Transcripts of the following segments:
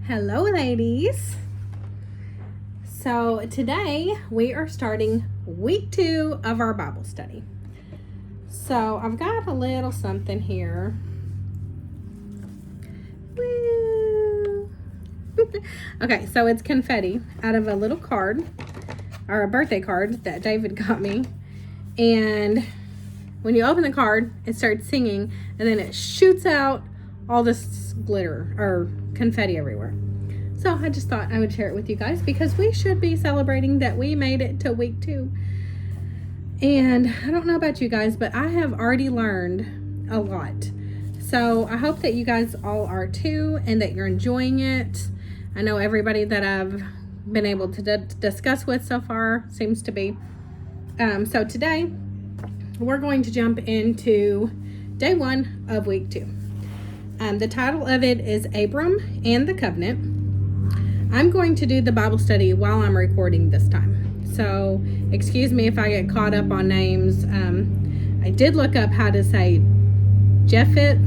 Hello, ladies. So today we are starting week 2 of our Bible study. So I've got a little something here. Woo! Okay, so it's confetti out of a little card, or a birthday card that David got me. And when you open the card, it starts singing, and then it shoots out all this glitter or confetti everywhere. So I just thought I would share it with you guys because we should be celebrating that we made it to week 2. And I don't know about you guys, but I have already learned a lot. So I hope that you guys all are too, and that you're enjoying it. I know everybody that I've been able to discuss with so far seems to be. So today we're going to jump into day 1 of week 2. The title of it is Abram and the Covenant. I'm going to do the Bible study while I'm recording this time. So excuse me if I get caught up on names. I did look up how to say Japheth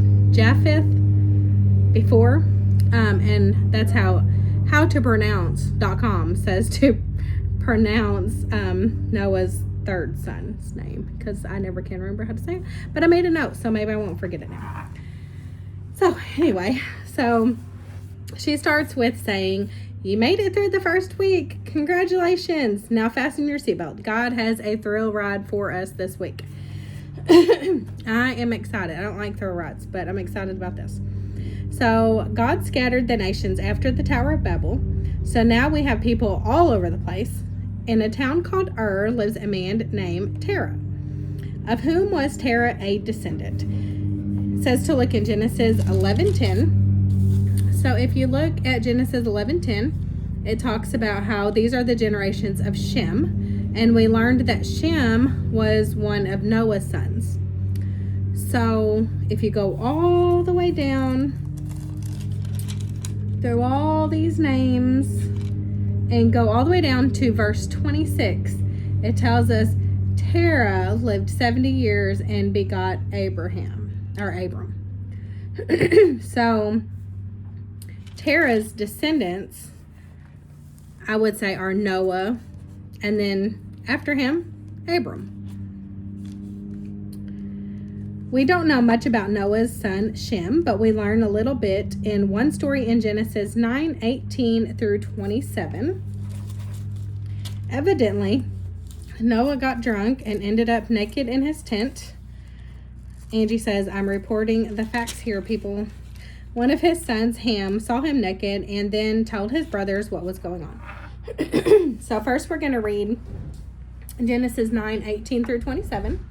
before. And that's how topronounce.com says to pronounce Noah's third son's name, because I never can remember how to say it. But I made a note, so maybe I won't forget it now. So anyway, she starts with saying, "You made it through the first week. Congratulations. Now fasten your seatbelt. God has a thrill ride for us this week." I am excited. I don't like thrill rides, but I'm excited about this. So God scattered the nations after the Tower of Babel. So now we have people all over the place. In a town called Ur lives a man named Terah, of whom was Terah a descendant. It says to look in Genesis 11:10. So if you look at Genesis 11:10, it talks about how these are the generations of Shem, and we learned that Shem was one of Noah's sons. So if you go all the way down through all these names and go all the way down to verse 26, it tells us Terah lived 70 years and begot Abram. So Terah's descendants, I would say, are Noah, and then after him, Abram. We don't know much about Noah's son Shem, but we learn a little bit in one story in Genesis 9:18 through 27. Evidently, Noah got drunk and ended up naked in his tent. Angie says, "I'm reporting the facts here, people." One of his sons, Ham, saw him naked and then told his brothers what was going on. So first we're going to read Genesis 9:18 through 27.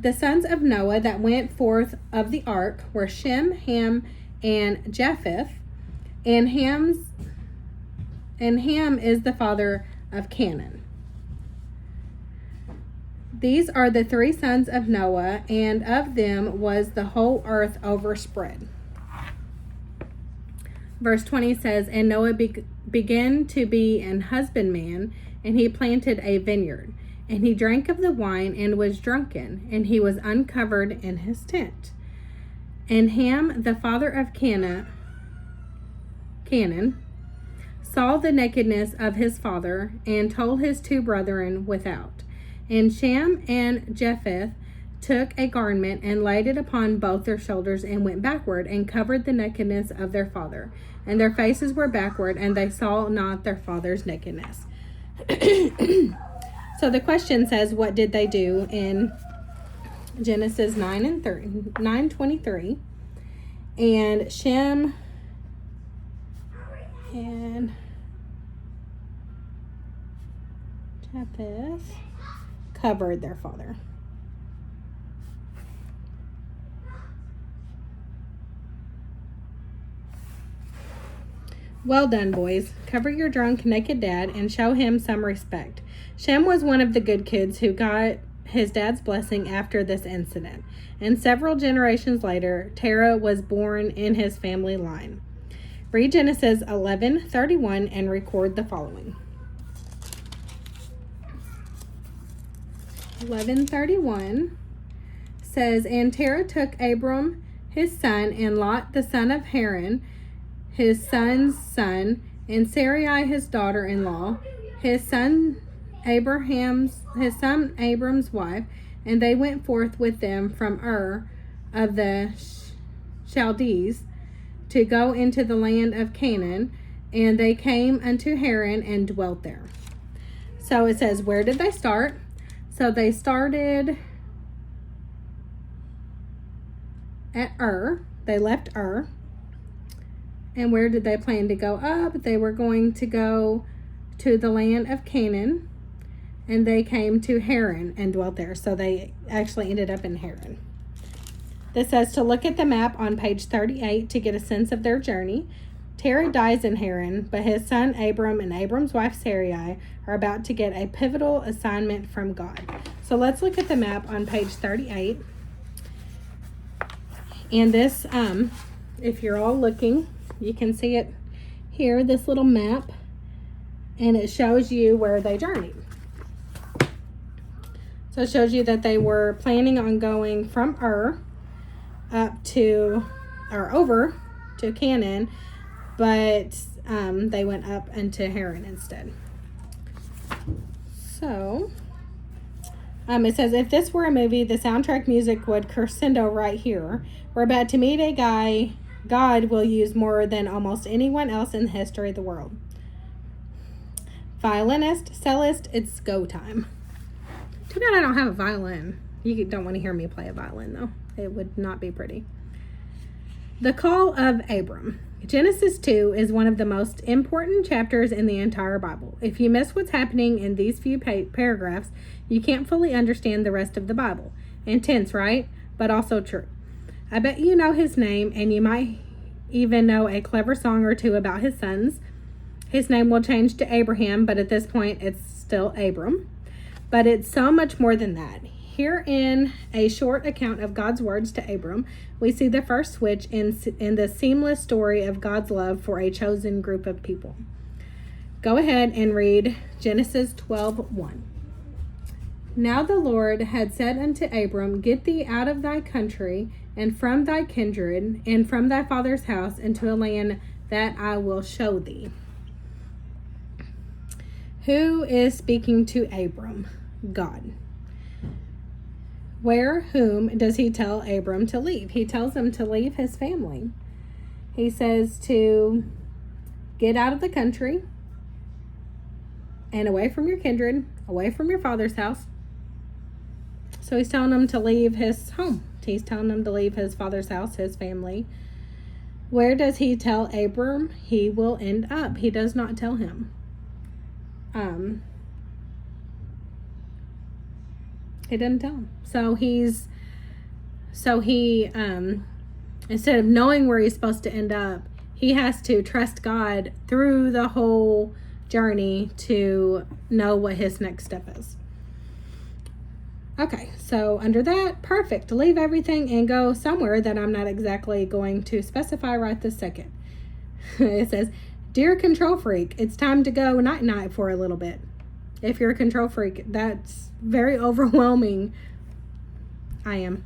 The sons of Noah that went forth of the ark were Shem, Ham, and Japheth. And Ham is the father of Canaan. These are the 3 sons of Noah, and of them was the whole earth overspread. Verse 20 says, "And Noah began to be an husbandman, and he planted a vineyard. And he drank of the wine and was drunken, and he was uncovered in his tent. And Ham, the father of Canaan, saw the nakedness of his father, and told his 2 brethren without. And Shem and Japheth took a garment and laid it upon both their shoulders and went backward and covered the nakedness of their father. And their faces were backward, and they saw not their father's nakedness." So the question says, what did they do in Genesis 9:23? And Shem and Japheth covered their father. Well done, boys. Cover your drunk, naked dad and show him some respect. Shem was one of the good kids who got his dad's blessing after this incident. And several generations later, Terah was born in his family line. Read Genesis 11:31 and record the following. 11:31 says, "And Terah took Abram, his son, and Lot the son of Haran, his son's son, and Sarai his daughter-in-law, his son Abram's wife, and they went forth with them from Ur of the Chaldees to go into the land of Canaan, and they came unto Haran and dwelt there. So it says, where did they start? So they started at Ur. They left Ur. And where did they plan to go up? They were going to go to the land of Canaan, and they came to Haran and dwelt there. So they actually ended up in Haran. This says to look at the map on page 38 to get a sense of their journey. Terah dies in Haran, but his son Abram and Abram's wife Sarai are about to get a pivotal assignment from God. So let's look at the map on page 38. And this, if you're all looking, you can see it here, this little map, and it shows you where they journeyed. So it shows you that they were planning on going from Ur up to, or over to Canaan, but they went up into Haran instead. So it says, if this were a movie, the soundtrack music would crescendo right here. We're about to meet a guy God will use more than almost anyone else in the history of the world. Violinist, cellist, it's go time. Too bad I don't have a violin. You don't want to hear me play a violin, though. It would not be pretty. The call of Abram. Genesis 2 is one of the most important chapters in the entire Bible. If you miss what's happening in these few paragraphs, you can't fully understand the rest of the Bible. Intense, right? But also true. I bet you know his name, and you might even know a clever song or two about his sons. His name will change to Abraham, but at this point, it's still Abram. But it's so much more than that. Here in a short account of God's words to Abram, we see the first switch in the seamless story of God's love for a chosen group of people. Go ahead and read Genesis 12:1. Now the Lord had said unto Abram, get thee out of thy country, and from thy kindred, and from thy father's house, into a land that I will show thee. Who is speaking to Abram? God. Whom does he tell Abram to leave? He tells him to leave his family. He says to get out of the country and away from your kindred, away from your father's house. So he's telling him to leave his home. He's telling him to leave his father's house, his family. Where does he tell Abram he will end up? He does not tell him. He didn't tell him. So he instead of knowing where he's supposed to end up, he has to trust God through the whole journey to know what his next step is. Okay, so under that, perfect. Leave everything and go somewhere that I'm not exactly going to specify right this second. It says, dear control freak, it's time to go night-night for a little bit. If you're a control freak, that's very overwhelming. I am.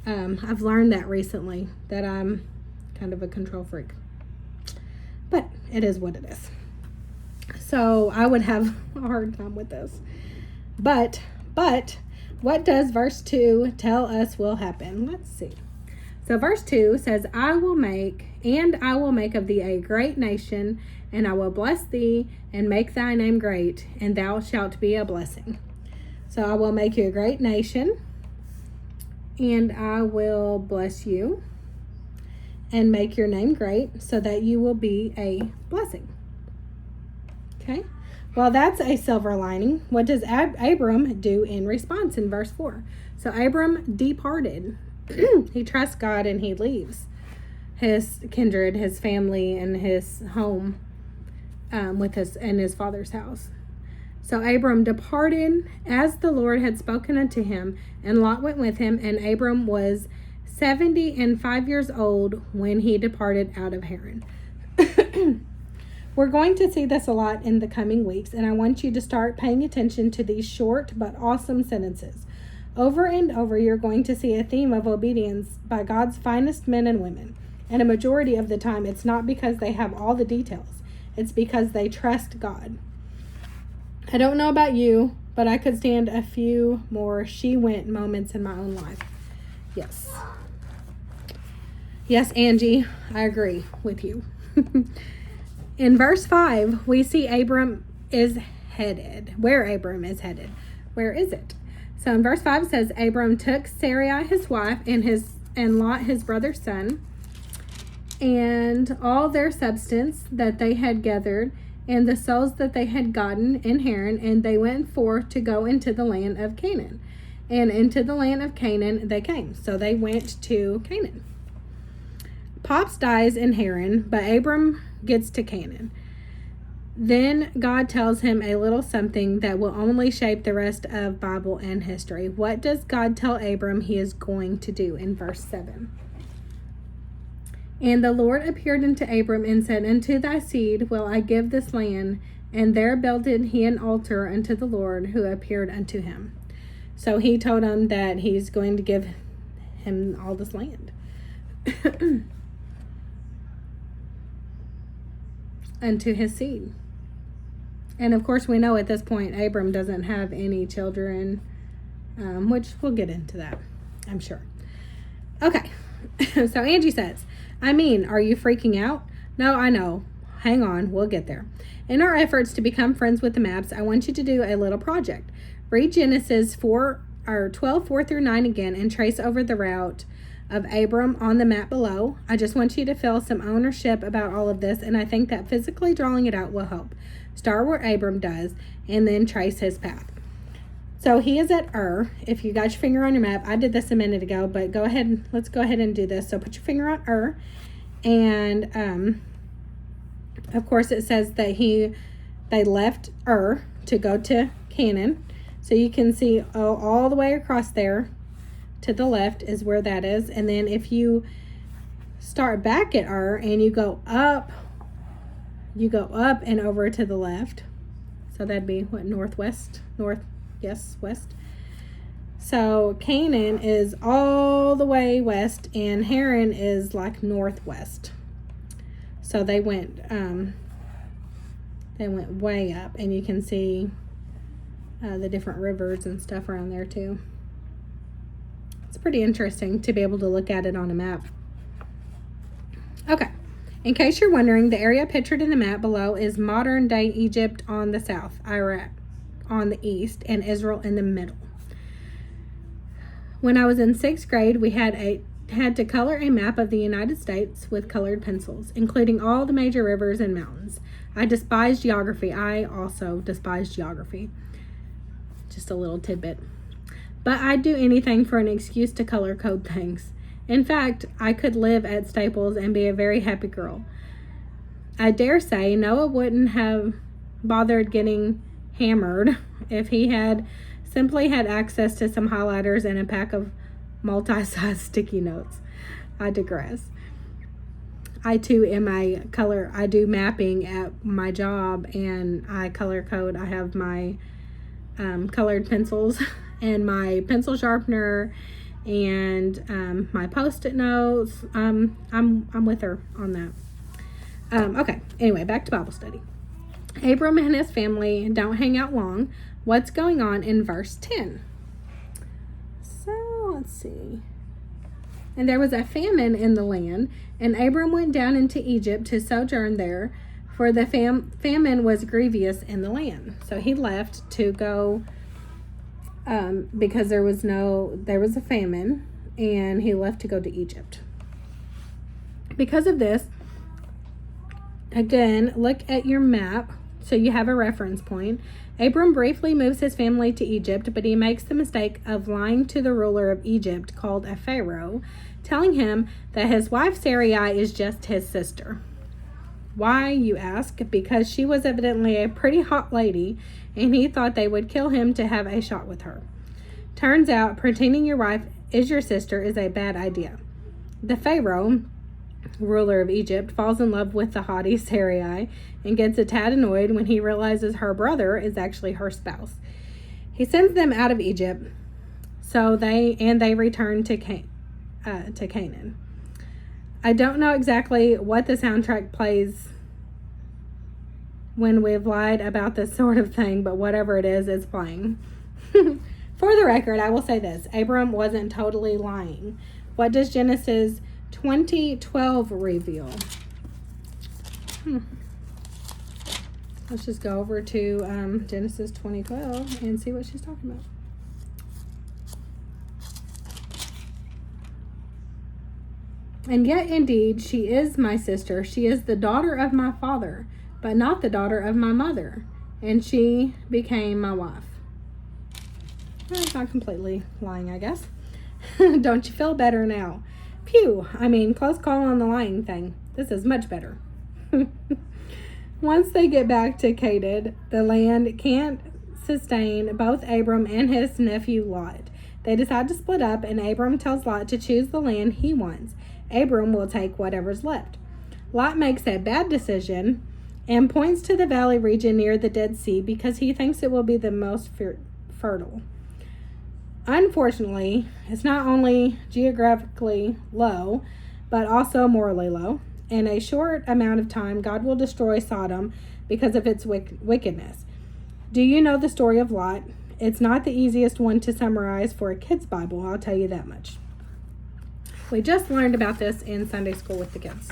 I've learned that recently, that I'm kind of a control freak. But it is what it is. So I would have a hard time with this. But what does verse 2 tell us will happen? Let's see. So verse 2 says, I will make of thee a great nation, and I will bless thee and make thy name great, and thou shalt be a blessing. So I will make you a great nation, and I will bless you and make your name great so that you will be a blessing. Okay. Well, that's a silver lining. What does Abram do in response in verse 4? So Abram departed. He trusts God and he leaves his kindred, his family, and his home in his father's house. So Abram departed as the Lord had spoken unto him, and Lot went with him, and Abram was 75 years old when he departed out of Haran. We're going to see this a lot in the coming weeks, and I want you to start paying attention to these short but awesome sentences. Over and over, you're going to see a theme of obedience by God's finest men and women. And a majority of the time, it's not because they have all the details. It's because they trust God. I don't know about you, but I could stand a few more she went moments in my own life. Yes. Yes, Angie, I agree with you. In verse 5, we see Abram is headed. Where Abram is headed. Where is it? So in verse 5 it says, Abram took Sarai his wife and Lot his brother's son, and all their substance that they had gathered, and the souls that they had gotten in Haran, and they went forth to go into the land of Canaan. And into the land of Canaan they came. So they went to Canaan. Pops dies in Haran, but Abram gets to Canaan. Then God tells him a little something that will only shape the rest of Bible and history. What does God tell Abram he is going to do in verse 7? And the Lord appeared unto Abram and said, Unto thy seed will I give this land. And there builded he an altar unto the Lord who appeared unto him. So he told him that he's going to give him all this land. Unto his seed. And of course we know at this point Abram doesn't have any children, which we'll get into that, I'm sure. Okay, so Angie says, I mean, are you freaking out? No, I know. Hang on, we'll get there. In our efforts to become friends with the maps, I want you to do a little project. Read Genesis 12, 4 through 9 again and trace over the route of Abram on the map below. I just want you to feel some ownership about all of this, and I think that physically drawing it out will help. Start where Abram does, and then trace his path. So he is at Ur. If you got your finger on your map, I did this a minute ago, but let's go ahead and do this. So put your finger on Ur, and of course it says that they left Ur to go to Canaan. So you can see all the way across there to the left is where that is. And then if you start back at Ur and you go up and over to the left. So that'd be what, northwest? West. So Canaan is all the way west and Haran is like northwest. So they went way up, and you can see the different rivers and stuff around there too. It's pretty interesting to be able to look at it on a map. Okay, in case you're wondering, the area pictured in the map below is modern-day Egypt on the south, Iraq on the east, and Israel in the middle. When I was in 6th grade, we had to color a map of the United States with colored pencils, including all the major rivers and mountains. I despised geography. I also despised geography. Just a little tidbit. But I'd do anything for an excuse to color code things. In fact, I could live at Staples and be a very happy girl. I dare say Noah wouldn't have bothered getting hammered if he had simply had access to some highlighters and a pack of multi-size sticky notes. I digress. I too I do mapping at my job, and I color code. I have my colored pencils and my pencil sharpener and my post-it notes. I'm with her on that. Okay, anyway, back to Bible study. Abram and his family don't hang out long. What's going on in verse 10? So let's see. And there was a famine in the land, and Abram went down into Egypt to sojourn there, for the famine was grievous in the land. So he left to go because there was a famine, and he left to go to Egypt. Because of this, again, look at your map so you have a reference point. Abram briefly moves his family to Egypt, but he makes the mistake of lying to the ruler of Egypt, called a pharaoh, telling him that his wife Sarai is just his sister. Why, you ask? Because she was evidently a pretty hot lady, and he thought they would kill him to have a shot with her. Turns out, pretending your wife is your sister is a bad idea. The pharaoh, ruler of Egypt, falls in love with the haughty Sarai and gets a tad annoyed when he realizes her brother is actually her spouse. He sends them out of Egypt. So they returned to Canaan. I don't know exactly what the soundtrack plays when we've lied about this sort of thing, but whatever it is, it's playing. For the record, I will say this. Abram wasn't totally lying. What does Genesis 20:12 reveal? Let's just go over to Genesis 20:12 and see what she's talking about. And yet, indeed, she is my sister. She is the daughter of my father, but not the daughter of my mother. And she became my wife. Well, it's not completely lying, I guess. Don't you feel better now? Phew. I mean, close call on the lying thing. This is much better. Once they get back to Canaan, the land can't sustain both Abram and his nephew Lot. They decide to split up, and Abram tells Lot to choose the land he wants. Abram will take whatever's left. Lot makes a bad decision and points to the valley region near the Dead Sea because he thinks it will be the most fertile. Unfortunately, it's not only geographically low, but also morally low. In a short amount of time, God will destroy Sodom because of its wickedness. Do you know the story of Lot? It's not the easiest one to summarize for a kid's Bible, I'll tell you that much. We just learned about this in Sunday school with the kids.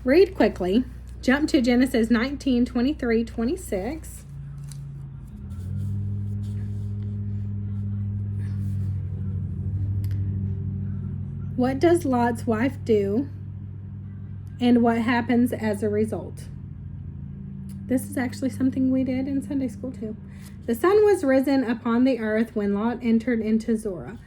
Read quickly. Jump to Genesis 19:23-26. What does Lot's wife do, and what happens as a result? This is actually something we did in Sunday school too. The sun was risen upon the earth when Lot entered into Zorah.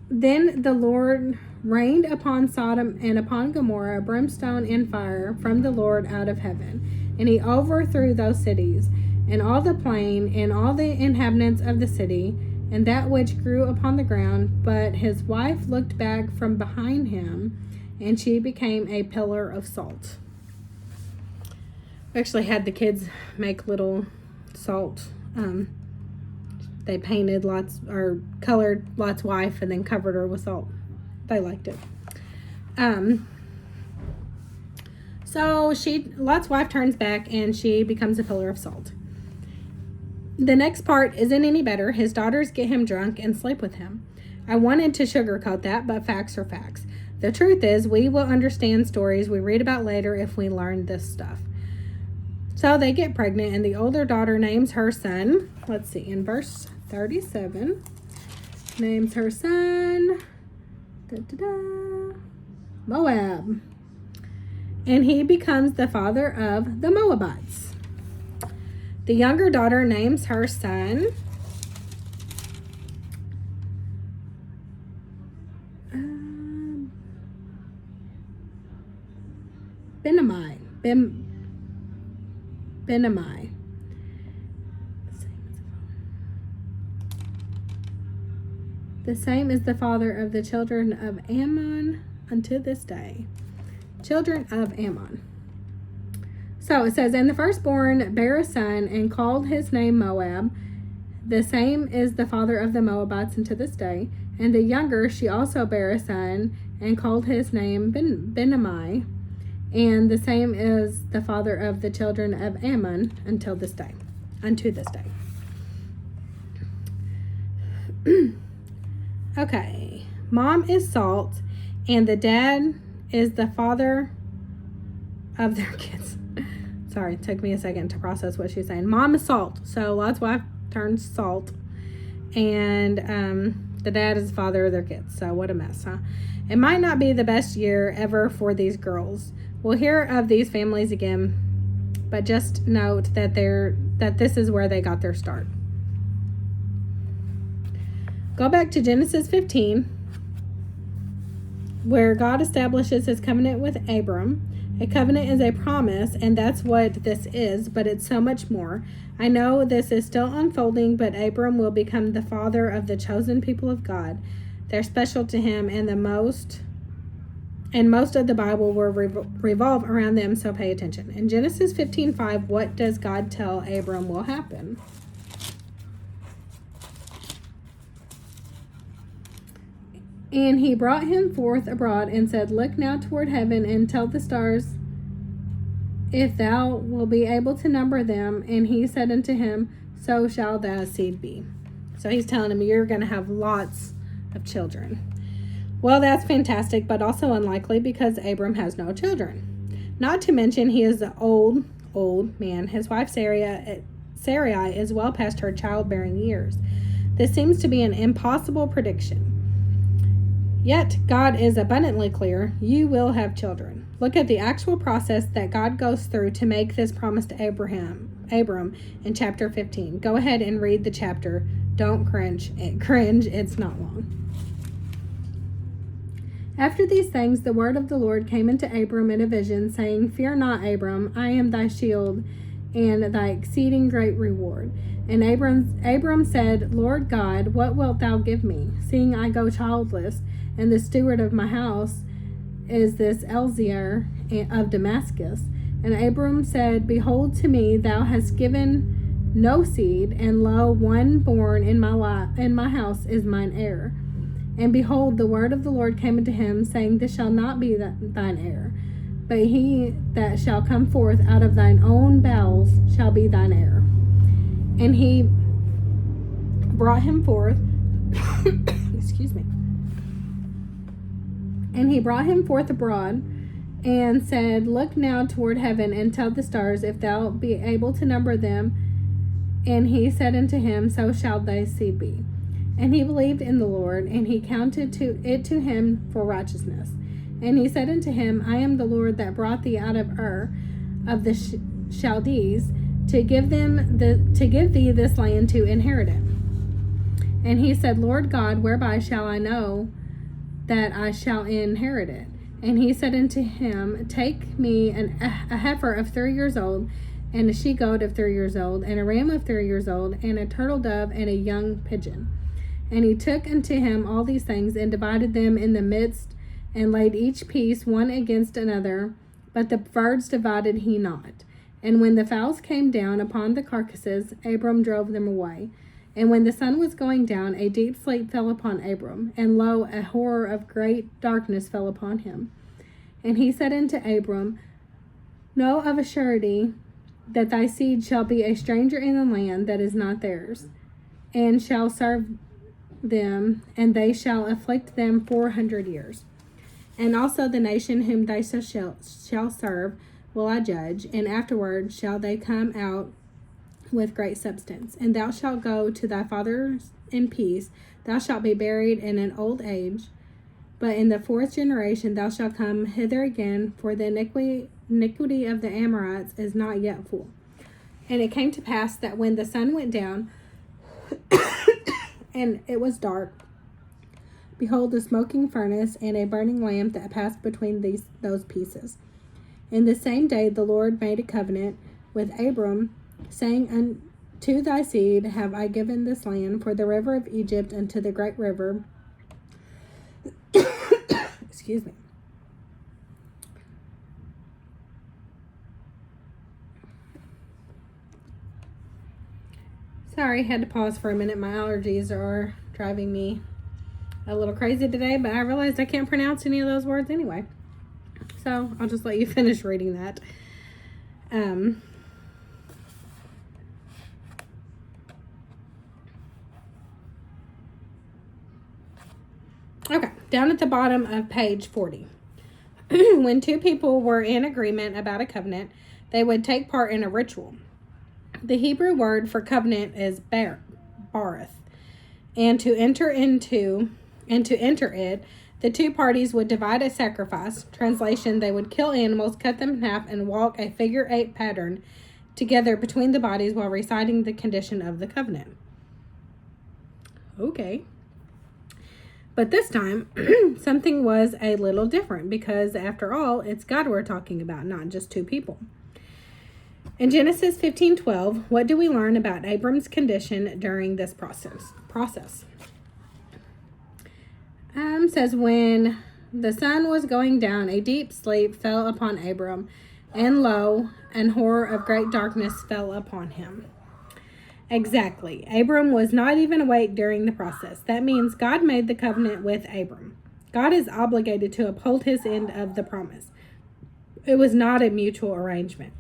Then the Lord rained upon Sodom and upon Gomorrah brimstone and fire from the Lord out of heaven. And he overthrew those cities, and all the plain, and all the inhabitants of the city, and that which grew upon the ground. But his wife looked back from behind him, and she became a pillar of salt. We actually had the kids make little salt. They painted Lot's, or colored Lot's wife and then covered her with salt. They liked it. So Lot's wife turns back and she becomes a pillar of salt. The next part isn't any better. His daughters get him drunk and sleep with him. I wanted to sugarcoat that, but facts are facts. The truth is, we will understand stories we read about later if we learn this stuff. So they get pregnant, and the older daughter names her son, let's see, in verse 37, names her son, Moab. And he becomes the father of the Moabites. The younger daughter names her son Benamai. Benamai. The same is the father of the children of Ammon unto this day. Children of Ammon. So it says, and the firstborn bare a son and called his name Moab. The same is the father of the Moabites unto this day. And the younger she also bare a son and called his name Benamai. And the same is the father of the children of Ammon until this day. Unto this day. Okay. Mom is Salt, and the dad is the father of their kids. Sorry, it took me a second to process what she's saying. Mom is Salt. So Lot's wife turns salt. And the dad is the father of their kids. So what a mess, huh? It might not be the best year ever for these girls. We'll hear of these families again, but just note that this is where they got their start. Go back to Genesis 15, where God establishes his covenant with Abram. A covenant is a promise, and that's what this is, but it's so much more. I know this is still unfolding, but Abram will become the father of the chosen people of God. They're special to him, and most of the Bible will revolve around them, so pay attention. In Genesis 15:5, what does God tell Abram will happen? And he brought him forth abroad and said, Look now toward heaven and tell the stars if thou wilt be able to number them. And he said unto him, So shall thy seed be. So he's telling him, you're going to have lots of children. Well, that's fantastic, but also unlikely because Abram has no children. Not to mention he is an old man. His wife Sarai is well past her childbearing years. This seems to be an impossible prediction. Yet God is abundantly clear, you will have children. Look at the actual process that God goes through to make this promise to Abram in chapter 15. Go ahead and read the chapter. Don't cringe, it's not long. After these things, the word of the Lord came unto Abram in a vision, saying, Fear not, Abram, I am thy shield and thy exceeding great reward. And Abram said, Lord God, what wilt thou give me, seeing I go childless, and the steward of my house is this Eliezer of Damascus? And Abram said, Behold, to me thou hast given no seed, and lo, one born in my house is mine heir. And behold, the word of the Lord came unto him, saying, This shall not be thine heir, but he that shall come forth out of thine own bowels shall be thine heir. And he brought him forth, excuse me. And he brought him forth abroad, and said, Look now toward heaven, and tell the stars, if thou be able to number them. And he said unto him, So shall thy seed be. And he believed in the Lord, and he counted it to him for righteousness. And he said unto him, I am the Lord that brought thee out of Ur of the Chaldees, to give thee this land to inherit it. And he said, Lord God, whereby shall I know that I shall inherit it? And he said unto him, Take me a heifer of 3 years old, and a she-goat of 3 years old, and a ram of 3 years old, and a turtle dove, and a young pigeon. And he took unto him all these things, and divided them in the midst, and laid each piece one against another, but the birds divided he not. And when the fowls came down upon the carcasses, Abram drove them away. And when the sun was going down, a deep sleep fell upon Abram, and lo, a horror of great darkness fell upon him. And he said unto Abram, Know of a surety that thy seed shall be a stranger in the land that is not theirs, and shall serve them, and they shall afflict them 400 years. And also the nation whom they shall serve will I judge, and afterward shall they come out with great substance. And thou shalt go to thy fathers in peace. Thou shalt be buried in an old age. But in the 4th generation thou shalt come hither again, for the iniquity of the Amorites is not yet full. And it came to pass that when the sun went down, and it was dark, behold, a smoking furnace and a burning lamp that passed between those pieces. In the same day the Lord made a covenant with Abram, saying, Unto thy seed have I given this land, for the river of Egypt unto the great river. Excuse me. Sorry, had to pause for a minute. My allergies are driving me a little crazy today, but I realized I can't pronounce any of those words anyway. So I'll just let you finish reading that. Okay, down at the bottom of page 40. When two people were in agreement about a covenant, they would take part in a ritual. The Hebrew word for covenant is barith, and to enter it, the two parties would divide a sacrifice. Translation, they would kill animals, cut them in half, and walk a figure 8 pattern together between the bodies while reciting the condition of the covenant. Okay. But this time, something was a little different, because after all, it's God we're talking about, not just two people. In Genesis 15:12, what do we learn about Abram's condition during this process? Says, when the sun was going down, a deep sleep fell upon Abram, and lo, an horror of great darkness fell upon him. Exactly. Abram was not even awake during the process. That means God made the covenant with Abram. God is obligated to uphold his end of the promise. It was not a mutual arrangement.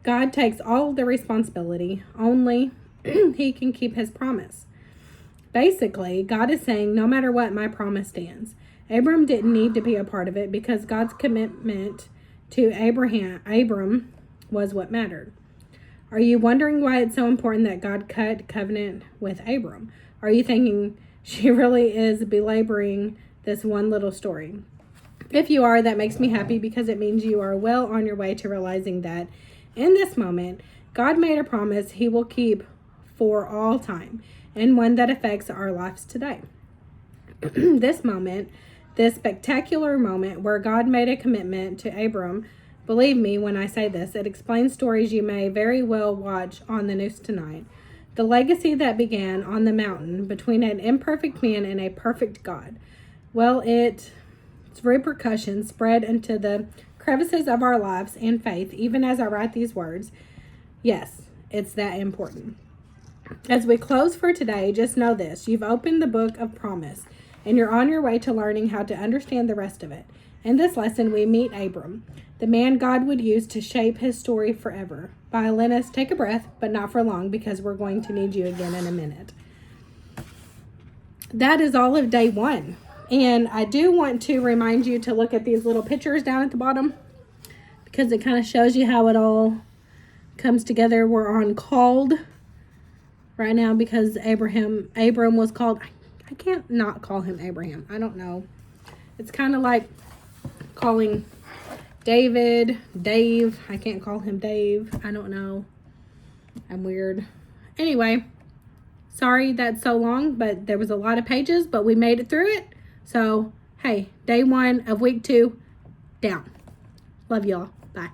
God takes all the responsibility. Only he can keep his promise. Basically, God is saying, no matter what, my promise stands. Abram didn't need to be a part of it because God's commitment to Abram was what mattered. Are you wondering why it's so important that God cut covenant with Abram? Are you thinking she really is belaboring this one little story? If you are, that makes me happy because it means you are well on your way to realizing that in this moment, God made a promise he will keep for all time, and one that affects our lives today. This moment, this spectacular moment where God made a commitment to Abram, believe me when I say this, it explains stories you may very well watch on the news tonight. The legacy that began on the mountain between an imperfect man and a perfect God. Well, its repercussions spread into the crevices of our lives and faith, even as I write these words. Yes, it's that important. As we close for today, just know this. You've opened the book of promise, and you're on your way to learning how to understand the rest of it. In this lesson, we meet Abram, the man God would use to shape his story forever. Violinists, take a breath, but not for long, because we're going to need you again in a minute. That is all of day 1. And I do want to remind you to look at these little pictures down at the bottom, because it kind of shows you how it all comes together. We're on called right now because Abram was called. I can't not call him Abraham. I don't know. It's kind of like calling David Dave. I can't call him Dave. I don't know. I'm weird. Anyway, sorry that's so long, but there was a lot of pages, but we made it through it. So, hey, day 1 of week 2 down. Love y'all. Bye.